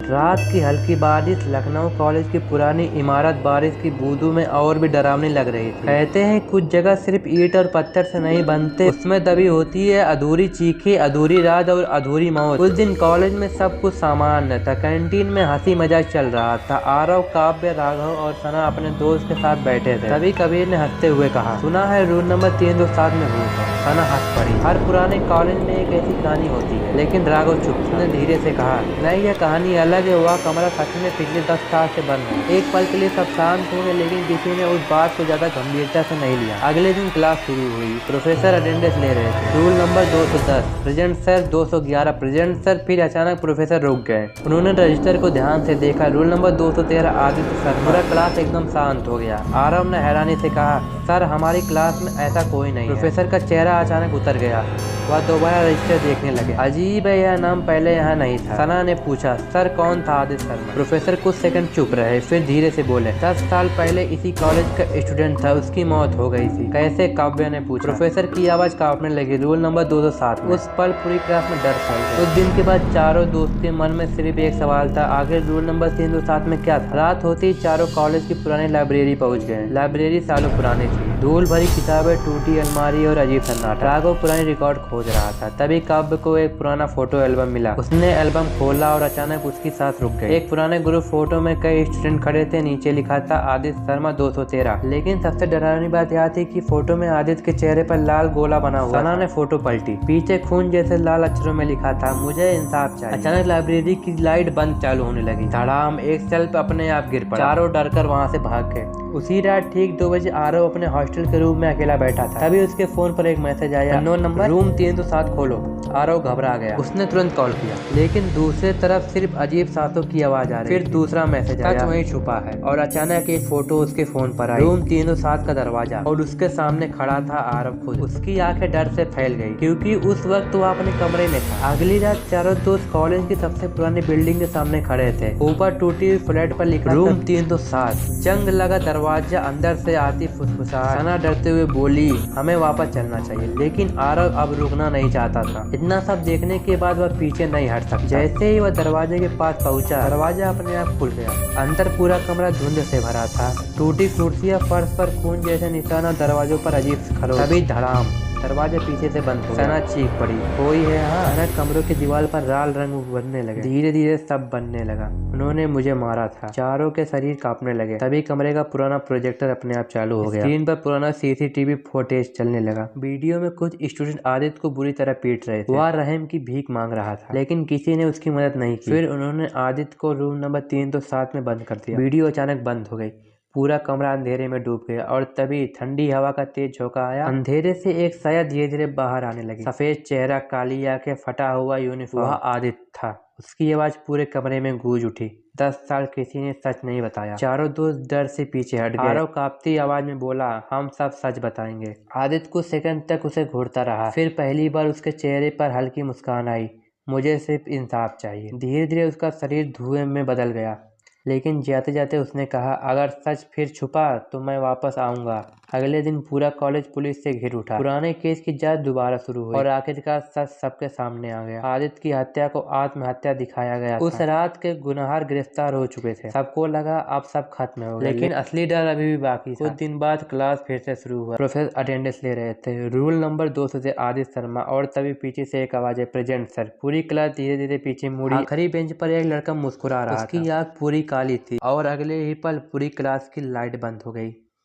रात की हल्की बारिश लखनऊ कॉलेज की पुरानी इमारत बारिश की बूंदों में और भी डरावनी लग रही थी। कहते हैं कुछ जगह सिर्फ ईंट और पत्थर से नहीं बनते, उसमें दबी होती है अधूरी चीखें, अधूरी रात और अधूरी मौत। उस दिन कॉलेज में सब कुछ सामान्य था। कैंटीन में हंसी मजाक चल रहा था। आरव, काव्य, राघव और सना अपने दोस्त के साथ बैठे थे। तभी कबीर ने हंसते हुए कहा, सुना है रूम नंबर 307 में भूत है। सना हंस पड़ी। हर पुराने कॉलेज में एक ऐसी कहानी होती है। लेकिन राघव चुप था। उसने धीरे से कहा, नहीं, यह कहानी अलग है। वह कमरा सच में पिछले 10 साल से बंद है। एक पल के लिए सब शांत हो गए, लेकिन किसी ने उस बात को ज्यादा गंभीरता से नहीं लिया। अगले दिन क्लास शुरू हुई। प्रोफेसर अटेंडेंस ले रहे थे। Rule number 210 present sir, 211 present sir. फिर अचानक प्रोफेसर रुक गए। उन्होंने रजिस्टर को ध्यान से देखा। Rule number 213 Aditya Sharma. पूरा क्लास एकदम शांत हो गया। आरव ने हैरानी से कहा, सर, हमारी क्लास में ऐसा कोई नहीं है। प्रोफेसर का चेहरा अचानक उतर गया। वह दोबारा रजिस्टर देखने लगे। अजीब है, यह नाम पहले यहाँ नहीं था। सना ने पूछा, सर कौन था आदित्य शर्मा? प्रोफेसर कुछ सेकंड चुप रहे, फिर धीरे से बोले, 10 साल पहले इसी कॉलेज का स्टूडेंट था, उसकी मौत हो गई थी। कैसे? काव्य ने पूछा। प्रोफेसर की आवाज कांपने लगी। रूल नंबर 207 में। उस पल पूरी क्लास में डर फैल गया। उस दिन के बाद चारों दोस्त के मन में सिर्फ एक सवाल था, आखिर रूल नंबर 307 में क्या था? रात होती ही चारों कॉलेज की पुरानी लाइब्रेरी पहुंच गए। लाइब्रेरी सालों पुरानी थी। धूल भरी किताबें, टूटी अलमारी और अजीब सन्नाटा। राघव पुरानी रिकॉर्ड खोज रहा था। तभी काव्य को एक पुराना फोटो एल्बम मिला। उसने एल्बम खोला और अचानक उसकी सांस रुक गई। एक पुराने ग्रुप फोटो में कई स्टूडेंट खड़े थे। नीचे लिखा था आदित्य शर्मा 213। लेकिन सबसे डरावनी बात यह थी कि फोटो में आदित्य के चेहरे पर लाल गोला बना हुआ। सना ने फोटो पलटी। पीछे खून जैसे लाल अक्षरों में लिखा था, मुझे इंसाफ चाहिए। अचानक लाइब्रेरी की लाइट बंद चालू होने लगी। धड़ाम, एक शेल्फ अपने आप गिर पड़ा। चारों डरकर वहाँ से भाग गए। उसी रात ठीक 2 बजे आरव अपने हॉस्टल के रूम में अकेला बैठा था। तभी उसके फोन पर एक मैसेज आया, अननोन नंबर, रूम 307 खोलो। आरव घबरा गया। उसने तुरंत कॉल किया, लेकिन दूसरी तरफ सिर्फ अजीब सांसों की आवाज आ रही। फिर दूसरा मैसेज आया, सच वहीं छुपा है। और अचानक एक फोटो उसके फोन पर आई। रूम 307 का दरवाजा, और उसके सामने खड़ा था आरव खुद। उसकी आंखें डर से फैल गई, क्योंकि उस वक्त वो अपने कमरे में था। अगली रात चारों दोस्त कॉलेज की सबसे पुरानी बिल्डिंग के सामने खड़े थे। ऊपर टूटी हुई फ्लैट पर लिखा रूम 307। जंग लगा दरवाजा अंदर से आती फुसफुसाहट। सना डरते हुए बोली, हमें वापस चलना चाहिए। लेकिन आरव अब रुकना नहीं चाहता था। इतना सब देखने के बाद वह पीछे नहीं हट सकता। जैसे ही वह दरवाजे के पास पहुंचा, दरवाजा अपने आप खुल गया। अंदर पूरा कमरा धुंध से भरा था। टूटी कुर्सियां, फर्श पर खून जैसे निशान और दरवाजों पर अजीब खरोच। तभी धड़ाम, दरवाजा पीछे से बंद हो गया। सना चीख पड़ी, कोई है यहाँ? अचानक कमरों की दीवार पर लाल रंग बनने लगे। धीरे धीरे सब बनने लगा। उन्होंने मुझे मारा था। चारों के शरीर कांपने लगे। तभी कमरे का पुराना प्रोजेक्टर अपने आप चालू हो गया। स्क्रीन पर पुराना सीसीटीवी फुटेज चलने लगा। वीडियो में कुछ स्टूडेंट आदित्य को बुरी तरह पीट रहे थे। वह रहम की भीख मांग रहा था, लेकिन किसी ने उसकी मदद नहीं की। फिर उन्होंने आदित्य को रूम नंबर 307 में बंद कर दिया। वीडियो अचानक बंद हो गई। पूरा कमरा अंधेरे में डूब गया और तभी ठंडी हवा का तेज झोंका आया। अंधेरे से एक साया धीरे धीरे बाहर आने लगी। सफेद चेहरा, काली आंखें, फटा हुआ यूनिफॉर्म। वह आदित्य था। उसकी आवाज पूरे कमरे में गूंज उठी, 10 साल किसी ने सच नहीं बताया। चारों दोस्त डर से पीछे हट गए। आरव कांपती आवाज में बोला, हम सब सच बताएंगे। आदित्य कुछ सेकंड तक उसे घूरता रहा। फिर पहली बार उसके चेहरे पर हल्की मुस्कान आई, मुझे सिर्फ इंसाफ चाहिए। धीरे धीरे उसका शरीर धुएं में बदल गया, लेकिन जाते जाते उसने कहा, अगर सच फिर छुपा तो मैं वापस आऊंगा। अगले दिन पूरा कॉलेज पुलिस से घिर उठा। पुराने केस की जांच दोबारा शुरू हुई और आखिरकार सच सबके सामने आ गया। आदित्य की हत्या को आत्महत्या दिखाया गया था। उस रात के गुनहगार गिरफ्तार हो चुके थे। सबको लगा अब सब खत्म हो गया, लेकिन असली डर अभी भी बाकी था। कुछ दिन बाद क्लास फिर से शुरू हुआ। प्रोफेसर अटेंडेंस ले रहे थे। रूल नंबर 200 से आदित्य शर्मा। और तभी पीछे से एक आवाज है, प्रेजेंट सर। पूरी क्लास धीरे धीरे पीछे मुड़ी। आखिरी बेंच पर एक लड़का मुस्कुरा रहा था। उसकी आंख पूरी काली थी और अगले ही पल पूरी क्लास की लाइट बंद हो गई।